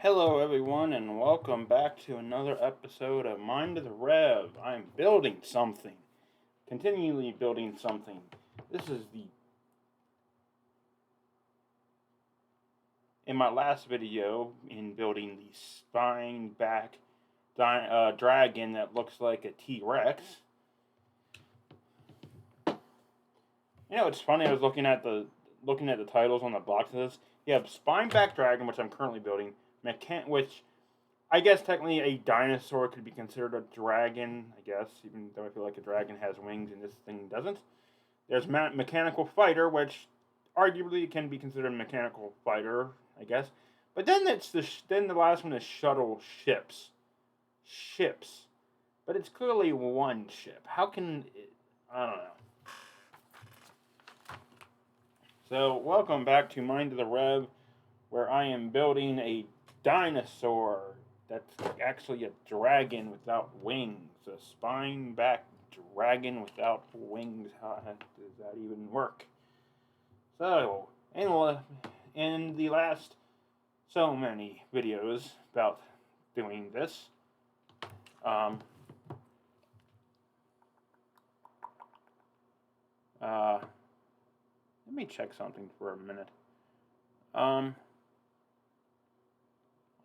Hello, everyone, and welcome back to another episode of Mind of the Rev. I'm building something, continually building something. This is in my last video in building the spine back dragon that looks like a T-Rex. You know, it's funny. I was looking at the titles on the boxes. You have spine back dragon, which I'm currently building. Which I guess technically a dinosaur could be considered a dragon, I guess, even though I feel like a dragon has wings and this thing doesn't. There's mechanical fighter, which arguably can be considered a mechanical fighter, I guess. But then then the last one is shuttle ships. Ships. But it's clearly one ship. How can it, I don't know. So, welcome back to Mind of the Rev, where I am building a dinosaur that's actually a dragon without wings. A spine back dragon without wings. How does that even work? So, in the last so many videos about doing this, let me check something for a minute.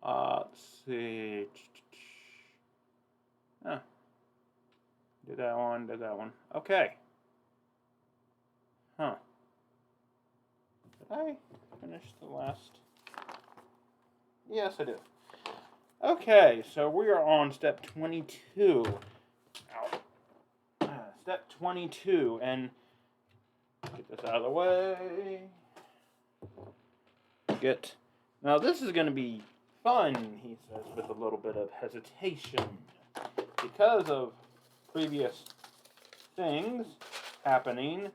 Let's see. Did that one. Okay. Huh. Did I finish the last? Yes, I did. Okay, so we are on step 22. Step 22, and get this out of the way. Now this is going to be fun, he says, with a little bit of hesitation. Because of previous things happening,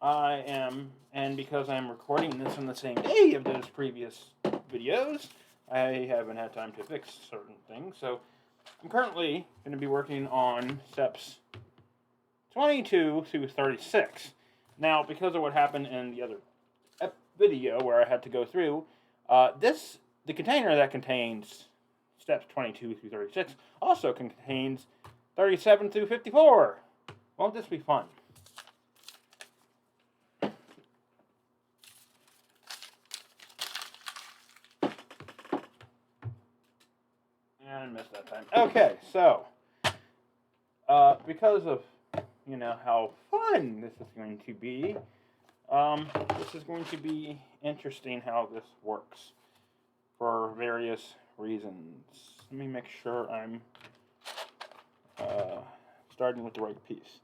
and because I'm recording this on the same day of those previous videos, I haven't had time to fix certain things. So I'm currently going to be working on steps 22 through 36. Now, because of what happened in the other video where I had to go through, the container that contains steps 22 through 36 also contains 37 through 54. Won't this be fun? And I missed that time. Okay, so because of how fun this is going to be, this is going to be interesting how this works for various reasons. Let me make sure I'm starting with the right piece.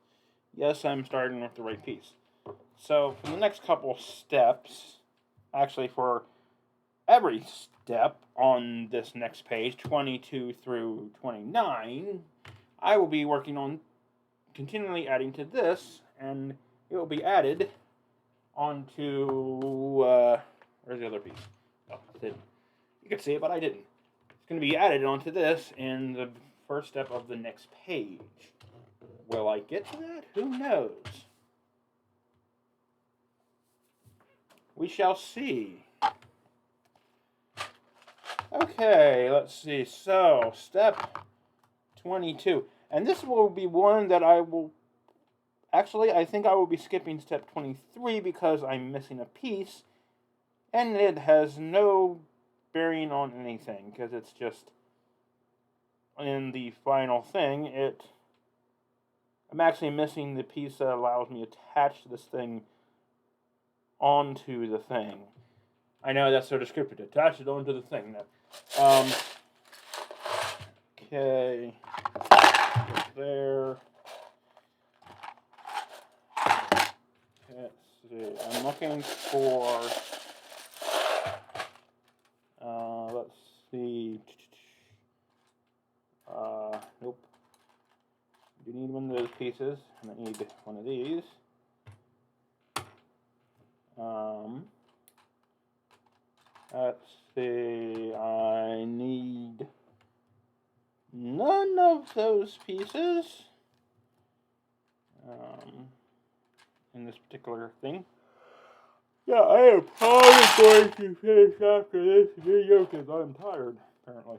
Yes, I'm starting with the right piece. So for the next couple steps, actually for every step on this next page, 22 through 29, I will be working on continually adding to this, and it will be added onto, where's the other piece? Oh, it didn't. You could see it, but I didn't. It's going to be added onto this in the first step of the next page. Will I get to that? Who knows? We shall see. Okay, let's see. So, step 22. And this will be one that I will... Actually, I think I will be skipping step 23 because I'm missing a piece. And it has no bearing on anything, because it's just in the final thing. I'm actually missing the piece that allows me to attach this thing onto the thing. I know that's so descriptive. Attach it onto the thing. Okay. There. Let's see. I'm looking for. Let's see. Nope. You need one of those pieces, and I need one of these. Let's see. I need none of those pieces. In this particular thing. Yeah, I am probably going to finish after this video because I'm tired. apparently.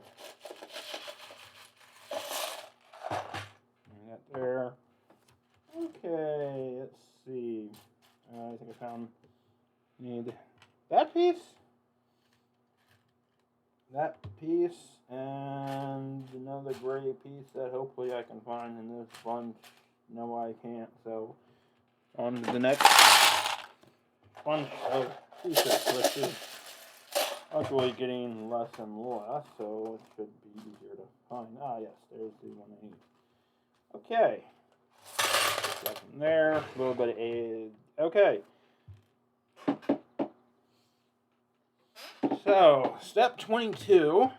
And that there. Okay, let's see. I think I found, need that piece, and another gray piece that hopefully I can find in this bunch. No, I can't. So, on to the next bunch of pieces, which is actually getting less and less, so it should be easier to find. Ah, yes, there's the one I need. Okay. That in there, a little bit of aid. Okay. So, step 22.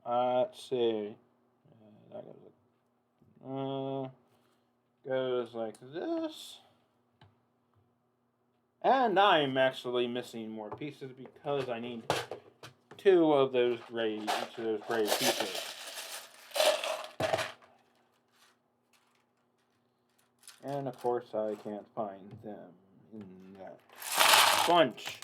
Let's see. That goes like this. And I'm actually missing more pieces because I need each of those gray pieces. And of course I can't find them in that bunch.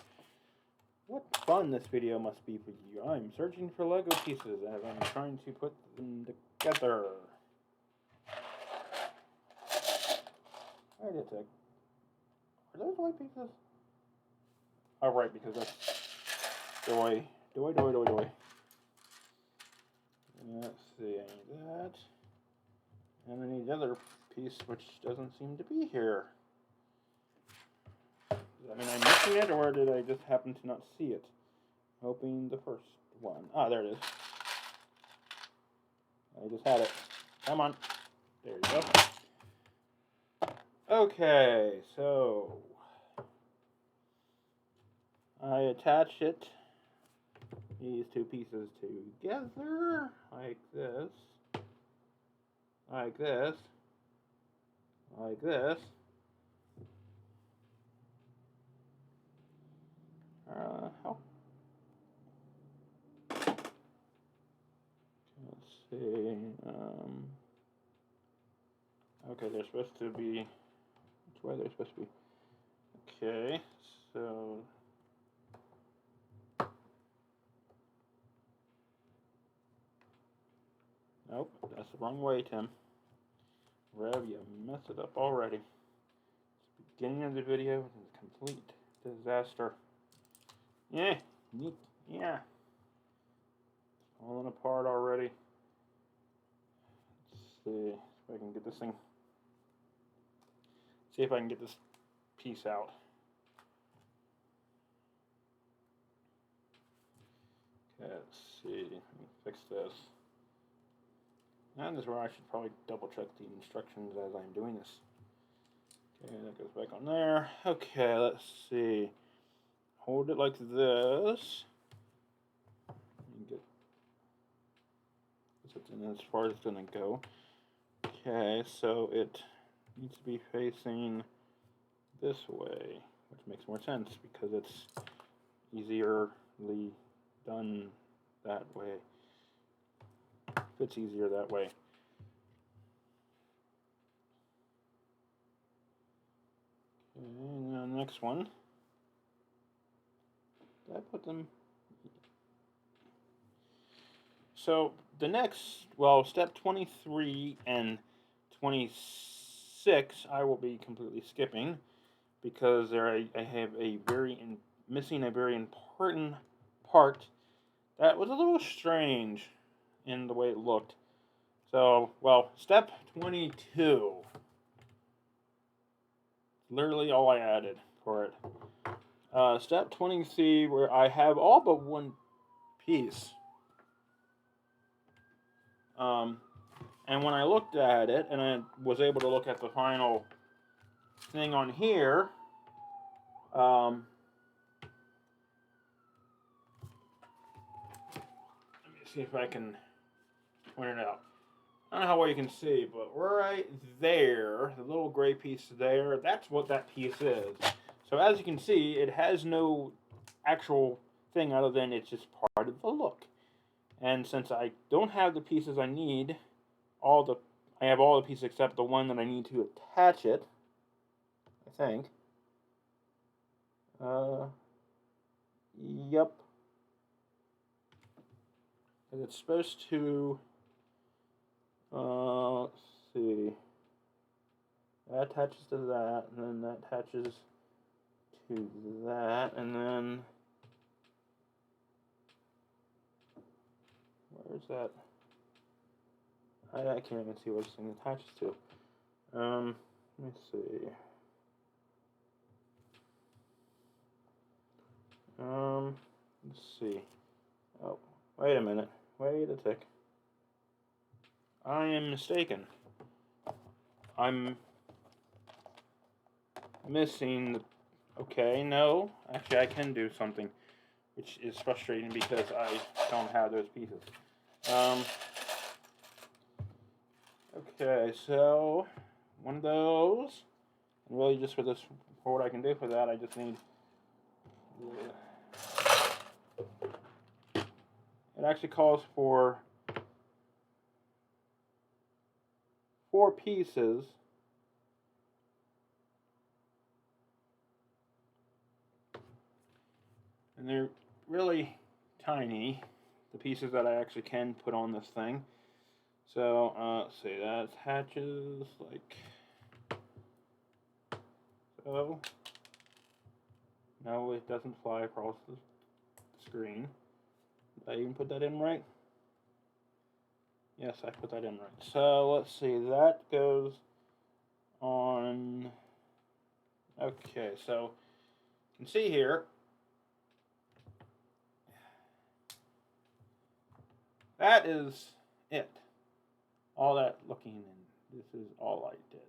What fun this video must be for you. I'm searching for Lego pieces as I'm trying to put them together. I get to. Are those white pieces? Oh, right, because that's doy. Let's see, I need that. And I need the other piece, which doesn't seem to be here. Does that mean I'm missing it, or did I just happen to not see it? Hoping the first one. Ah, there it is. I just had it. Come on. There you go. Okay, so I attach these two pieces together like this, like this, like this. Let's see. Okay, they're supposed to be. Which way they're supposed to be? Okay, so. Nope, that's the wrong way, Tim. Rev, you messed it up already. Beginning of the video is a complete disaster. Yeah, neat. Yeah. It's falling apart already. Let's see if I can get this thing. See if I can get this piece out. Okay, let's see. Let me fix this. And this is where I should probably double check the instructions as I'm doing this. Okay, that goes back on there. Okay, let's see. Hold it like this. Get as far as it's going to go. Okay, so it needs to be facing this way, which makes more sense because it's easierly done that way. Fits easier that way. Okay, now the next one. Did I put them? So the next, well, step 23 and 26, I will be completely skipping because I have missing a very important part that was a little strange in the way it looked. So, well, step 22. Literally all I added for it. Step 23, where I have all but one piece. And when I looked at it, and I was able to look at the final thing on here, let me see if I can point it out. I don't know how well you can see, but right there, the little gray piece there, that's what that piece is. So as you can see, it has no actual thing other than it's just part of the look. And since I don't have the pieces I need, I have all the pieces except the one that I need to attach it, I think. Yep. It's supposed to, let's see, that attaches to that, and then that attaches to that, and then, where's that? I can't even see what this thing attaches to. Let me see. Let's see. Oh, wait a minute. Wait a tick. I am mistaken. I'm missing the... Okay, no. Actually, I can do something, which is frustrating because I don't have those pieces. Okay, so one of those. And really just for what I can do for that, I just need... It actually calls for 4 pieces. And they're really tiny, the pieces that I actually can put on this thing. So, let's see, that attaches like so. No, it doesn't fly across the screen. Did I even put that in right? Yes, I put that in right. So, let's see, that goes on... Okay, so, you can see here, that is it. All that looking, and this is all I did.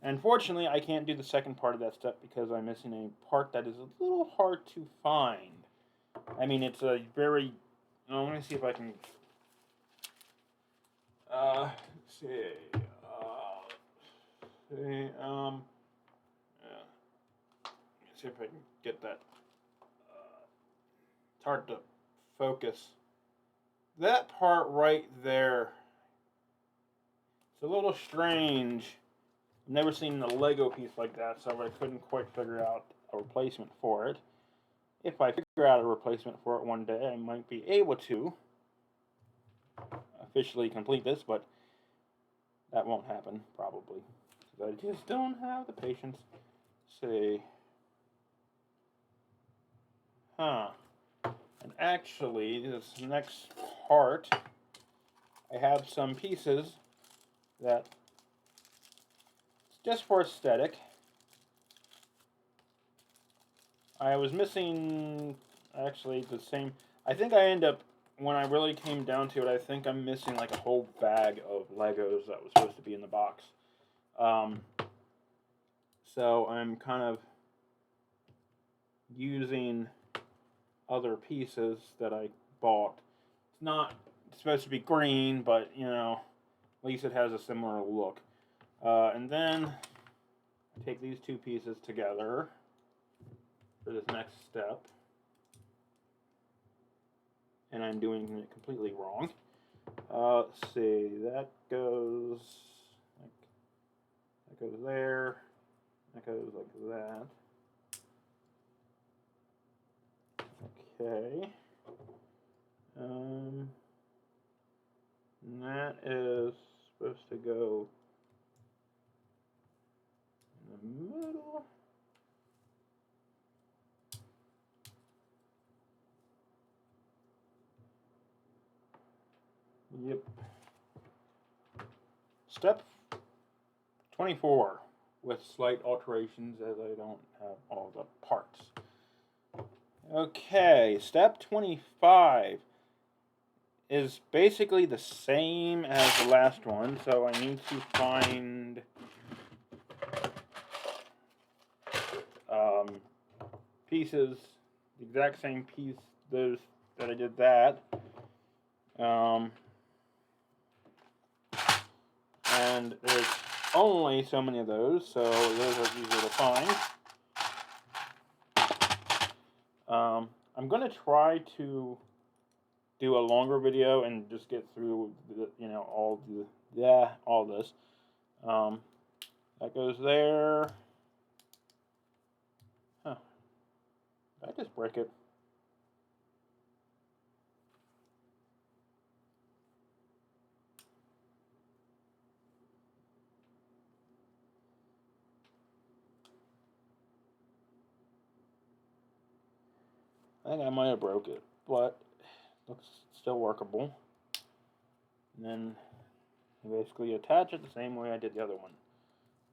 Unfortunately, I can't do the second part of that step because I'm missing a part that is a little hard to find. I mean, it's a very... let me see if I can... let's see. Yeah. Let's see if I can get that. It's hard to focus. That part right there. It's a little strange. I've never seen a Lego piece like that, so I couldn't quite figure out a replacement for it. If I figure out a replacement for it one day, I might be able to officially complete this, but that won't happen, probably. Because I just don't have the patience. See. Huh. And actually, this next part, I have some pieces that just for aesthetic. I was missing, actually, the same... I think I end up, when I really came down to it, I think I'm missing like a whole bag of Legos that was supposed to be in the box. So I'm kind of using other pieces that I bought. It's not supposed to be green, but, you know, at least it has a similar look. And then I take these 2 pieces together for this next step. And I'm doing it completely wrong. Let's see, that goes there, that goes like that. Okay. And that is supposed to go in the middle. Yep. Step 24, with slight alterations as I don't have all the parts. Okay, step 25 is basically the same as the last one, so I need to find pieces, the exact same piece, those that I did that. And there's only so many of those, so those are easier to find. I'm going to try to do a longer video and just get through, all this. That goes there. Huh. Did I just break it? think I might have broke it, but it looks still workable. And then you basically attach it the same way I did the other one.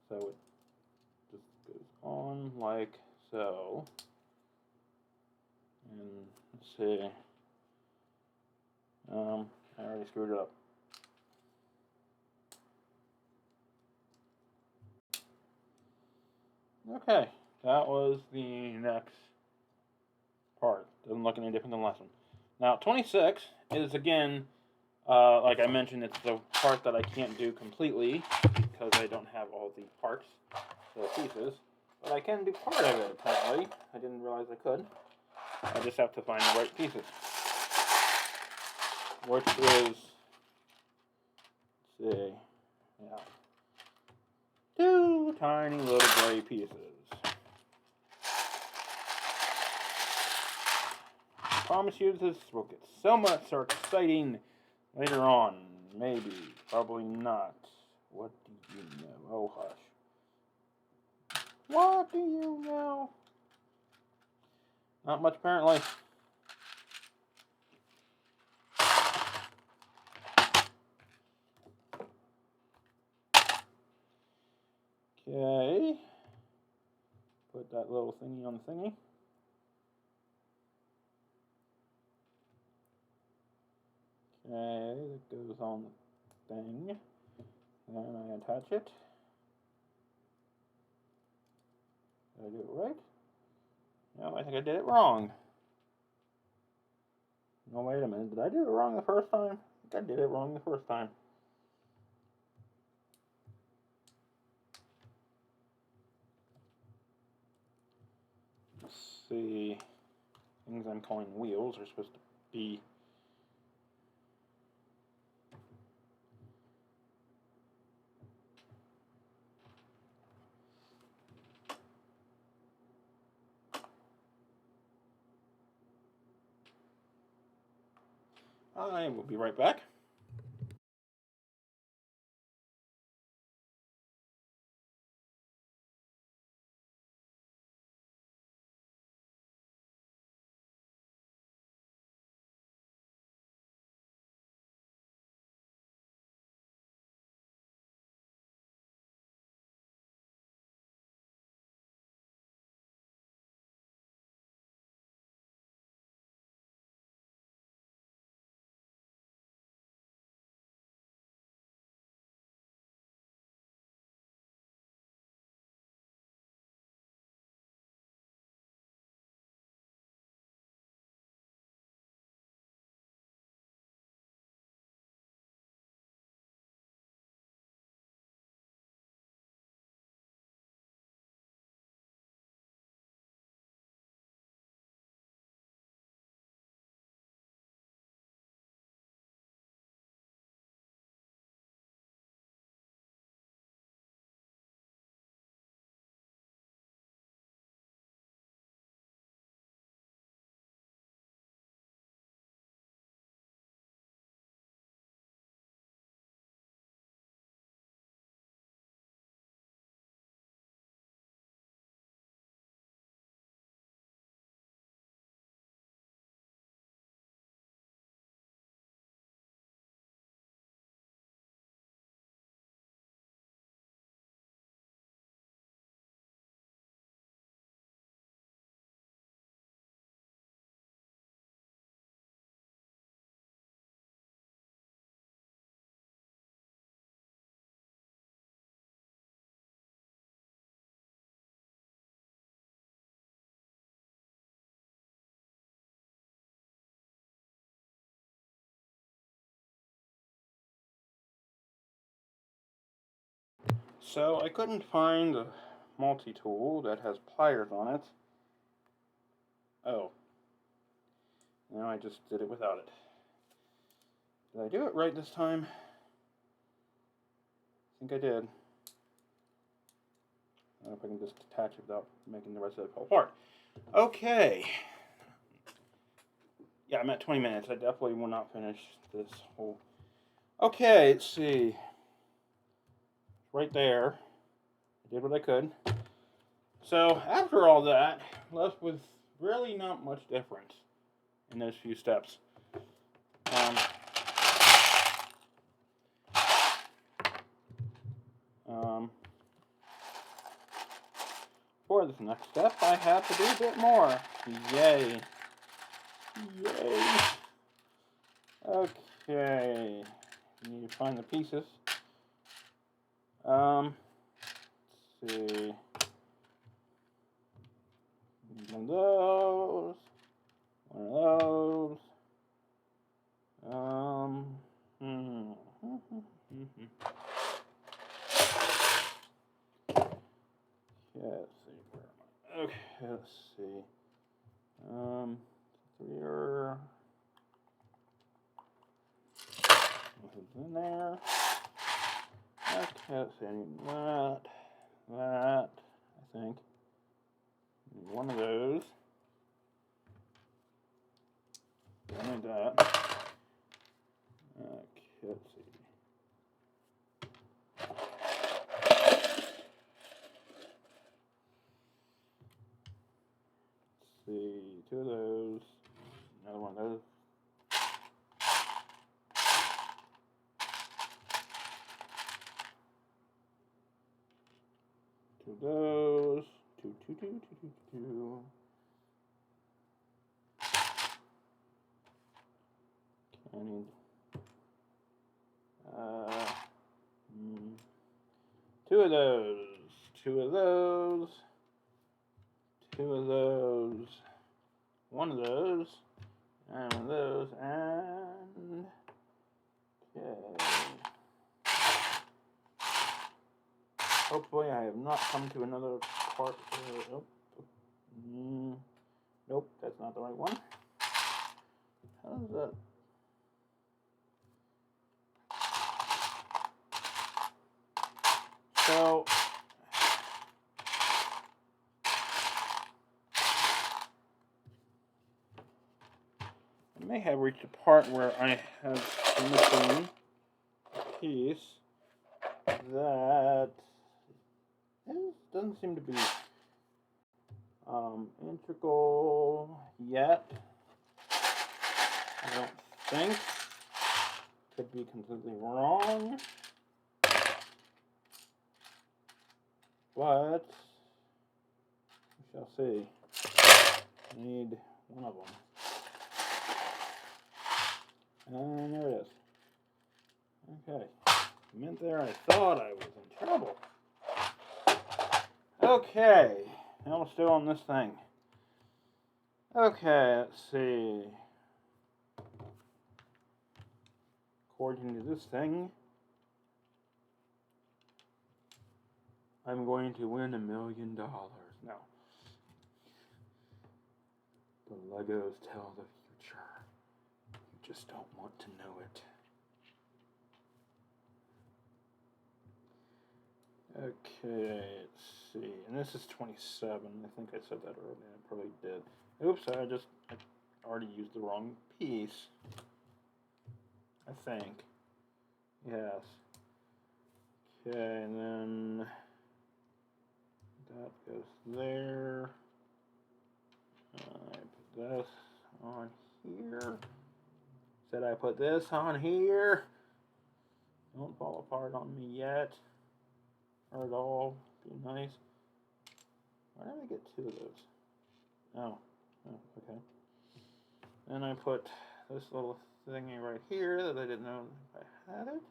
So it just goes on like so. And let's see. I already screwed it up. Okay, that was the next part. Doesn't look any different than the last one. Now, 26 is, again, like I mentioned, it's the part that I can't do completely because I don't have all the parts, the pieces. But I can do part of it, apparently. I didn't realize I could. I just have to find the right pieces. Which is, let's see, yeah, 2 tiny little gray pieces. I promise you this will get so much more exciting later on. Maybe. Probably not. What do you know? Oh, hush. What do you know? Not much, apparently. Okay. Put that little thingy on the thingy. Okay, that goes on the thing. Then I attach it. Did I do it right? No, I think I did it wrong. No, wait a minute. Did I do it wrong the first time? I think I did it wrong the first time. Let's see. Things I'm calling wheels are supposed to be I will be right back. So I couldn't find a multi-tool that has pliers on it. Oh. Now I just did it without it. Did I do it right this time? I think I did. I don't know if I can just detach it without making the rest of it fall apart. Okay. Yeah, I'm at 20 minutes. I definitely will not finish this whole... Okay, let's see. Right there. I did what I could. So, after all that, left with really not much difference. in those few steps. For this next step, I have to do a bit more. Yay. Yay. Okay. Need to find the pieces. Let's see. One of those. One of those. Yeah, let's see. Where am I? Okay, let's see. 3 are in there. Okay, let's see. I need that. I think. I need one of those. I need that. Okay, let's see. Let's see. 2 of those. Another one of those. 2 of those. 2. I need 2 of those. 2 of those. 2 of those. 1 of those. And one of those. And okay. Hopefully I have not come to another part. Nope, that's not the right one. How does that? So I may have reached a part where I have a missing piece that doesn't seem to be integral yet. I don't think. Could be completely wrong. But we shall see. I need one of them. And there it is. Okay. A minute there, I thought I was in trouble. Okay. Now we're still on this thing. Okay, let's see. According to this thing, I'm going to win $1 million. No. The Legos tell the future. You just don't want to know it. Okay, let's see. And this is 27. I think I said that earlier. I probably did. Oops, I already used the wrong piece. I think. Yes. Okay, and then that goes there. I put this on here. Said I put this on here. Don't fall apart on me yet. Or at all. Be nice. Why did I get 2 of those? Oh, okay. Then I put this little thingy right here that I didn't know if I had it.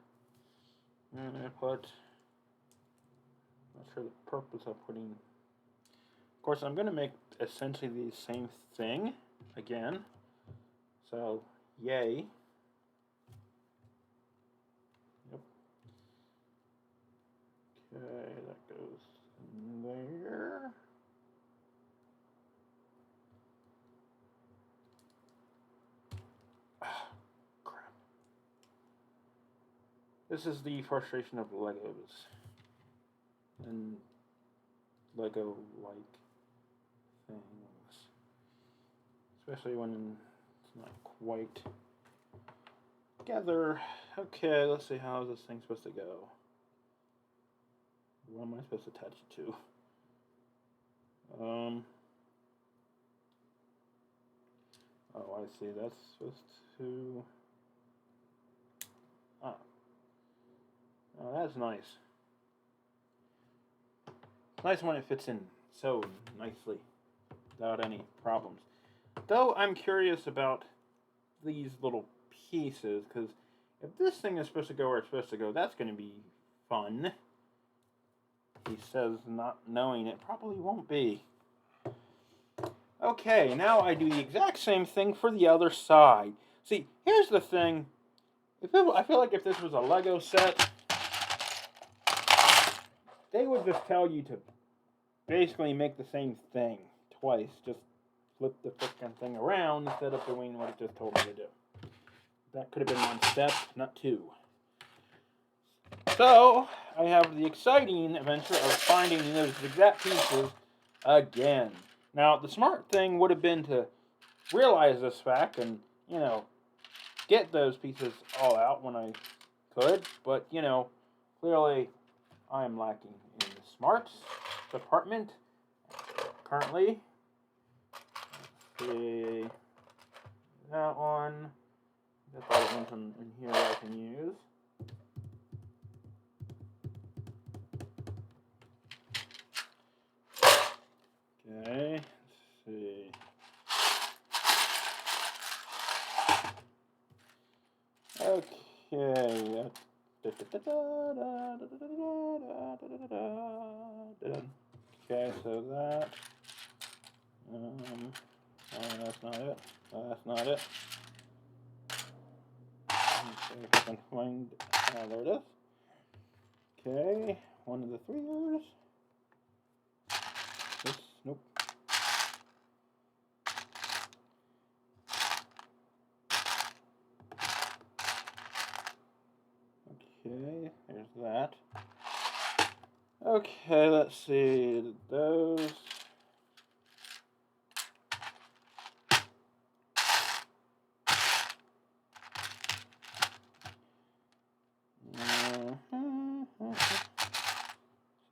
And I put, not sure the purpose of putting, of course I'm going to make essentially the same thing again. So, yay. Yep. Okay, that goes in there. Crap. This is the frustration of Legos and Lego-like things, especially when it's not quite together. Okay, let's see, how is this thing supposed to go? What am I supposed to attach it to? Oh, I see. That's supposed to... Ah. Oh, that's nice. It's nice when it fits in so nicely without any problems. Though I'm curious about these little pieces, because if this thing is supposed to go where it's supposed to go, that's going to be fun. He says not knowing it probably won't be. Okay, now I do the exact same thing for the other side. See, here's the thing. I feel like if this was a Lego set, they would just tell you to basically make the same thing twice. Just flip the frickin' thing around instead of doing what it just told me to do. That could have been one step, not two. So, I have the exciting adventure of finding those exact pieces again. Now, the smart thing would have been to realize this fact and, get those pieces all out when I could. But, clearly I am lacking in the smarts department currently. Let's see. That one. There's other ones in here I can use. Okay, let's see. Okay. Okay, so that. Oh, that's not it. That's not it. Okay, if I can find. There it is. Okay, one of the 3 years. This, nope. Okay, there's that. Okay, let's see. Those.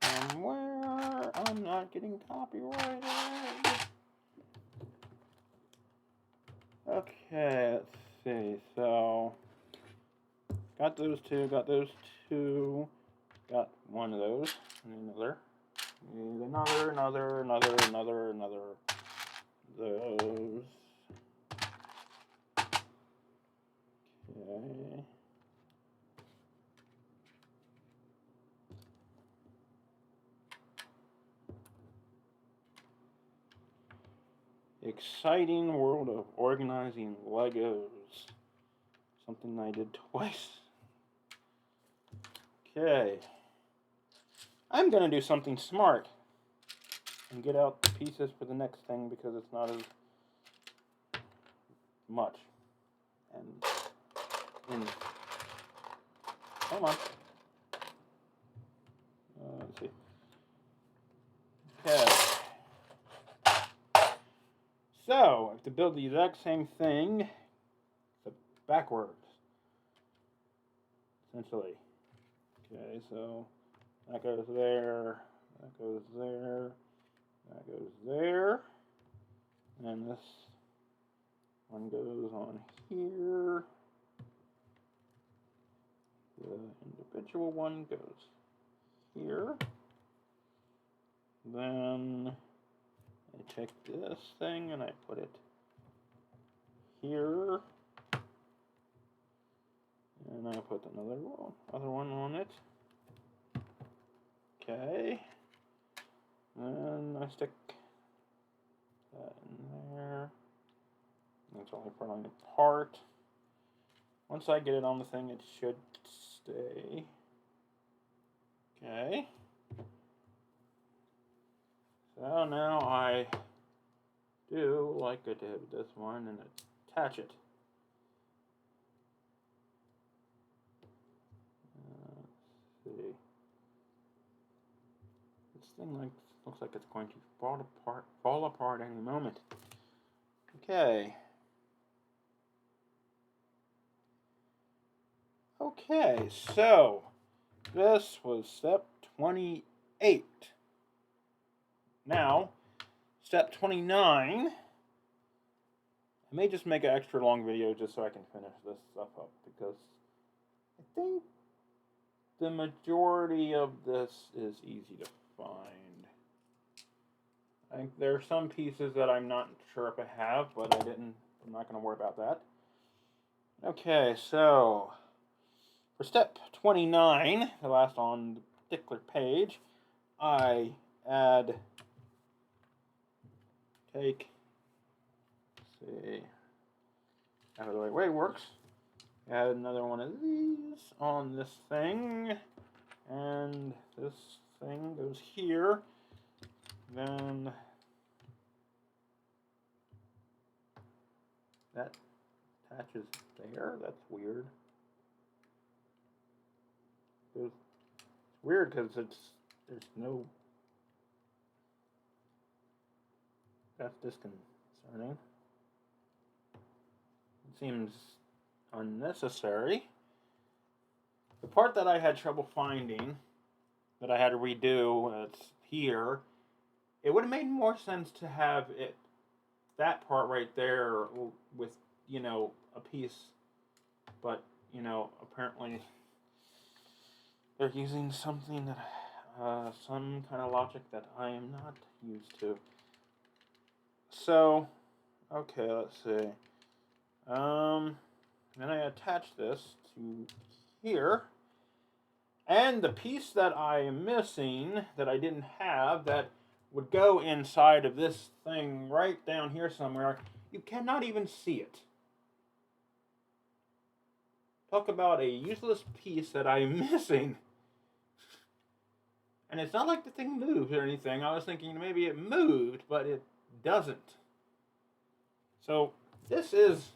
Somewhere I'm not getting copyrighted. Okay, let's see. So, got those two, got one of those, and another. Need another. Those. Okay. Exciting world of organizing Legos. Something I did twice. Okay. I'm going to do something smart and get out the pieces for the next thing because it's not as much. And come on. Let's see. Okay. So, I have to build the exact same thing, but backwards, essentially. Okay, so that goes there, that goes there, that goes there, and this one goes on here. The individual one goes here. Then I take this thing and I put it here. And I put other one on it. Okay. Then I stick that in there. It's only falling apart. Once I get it on the thing, it should stay. Okay. So now I do like I did with this one and attach it. Let's see. This thing looks like it's going to fall apart any moment. Okay. Okay, so this was step 28. Now, step 29, I may just make an extra long video just so I can finish this stuff up, because I think the majority of this is easy to find. I think there are some pieces that I'm not sure if I have, but I'm not going to worry about that. Okay, so for step 29, the last on the particular page, I take, let's see, out of the way it works. Add another one of these on this thing, and this thing goes here. Then that attaches there. That's weird. It's weird because there's no. That's disconcerting. It seems unnecessary. The part that I had trouble finding, that I had to redo, that's here, it would have made more sense to have that part right there with, a piece, but, apparently they're using something that, some kind of logic that I am not used to. So, okay, let's see. Then I attach this to here. And the piece that I am missing, that I didn't have, that would go inside of this thing right down here somewhere, you cannot even see it. Talk about a useless piece that I am missing. And it's not like the thing moves or anything. I was thinking maybe it moved, but it doesn't. So this is...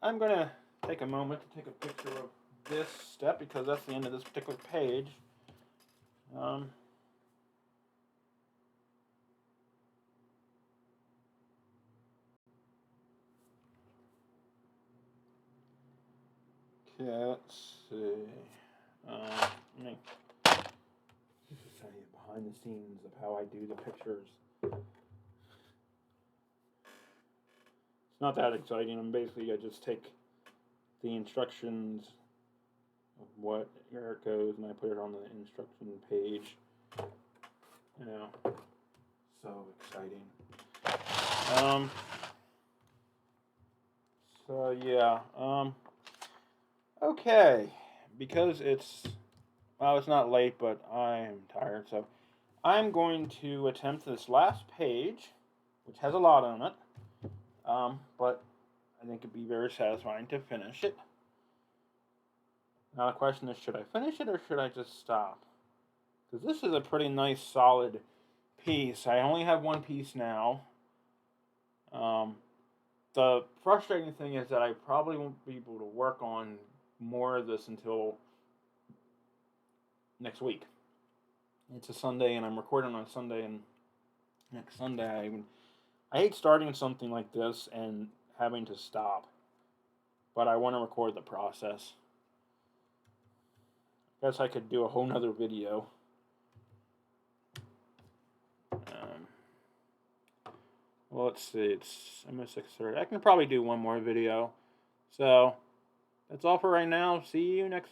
I'm going to take a moment to take a picture of this step, because that's the end of this particular page. Okay, let's see. Let me just tell you behind the scenes of how I do the pictures. It's not that exciting. I just take the instructions of where it goes, and I put it on the instruction page. So exciting. So yeah. Okay, because it's not late, but I'm tired, so I'm going to attempt this last page, which has a lot on it, but I think it'd be very satisfying to finish it. Now the question is, should I finish it or should I just stop? Because this is a pretty nice, solid piece. I only have one piece now. The frustrating thing is that I probably won't be able to work on more of this until next week. It's a Sunday, and I'm recording on Sunday, and next Sunday I hate starting something like this and having to stop, but I want to record the process. I guess I could do a whole nother video. Well, let's see, it's almost 6:30. I can probably do one more video. So, that's all for right now. See you next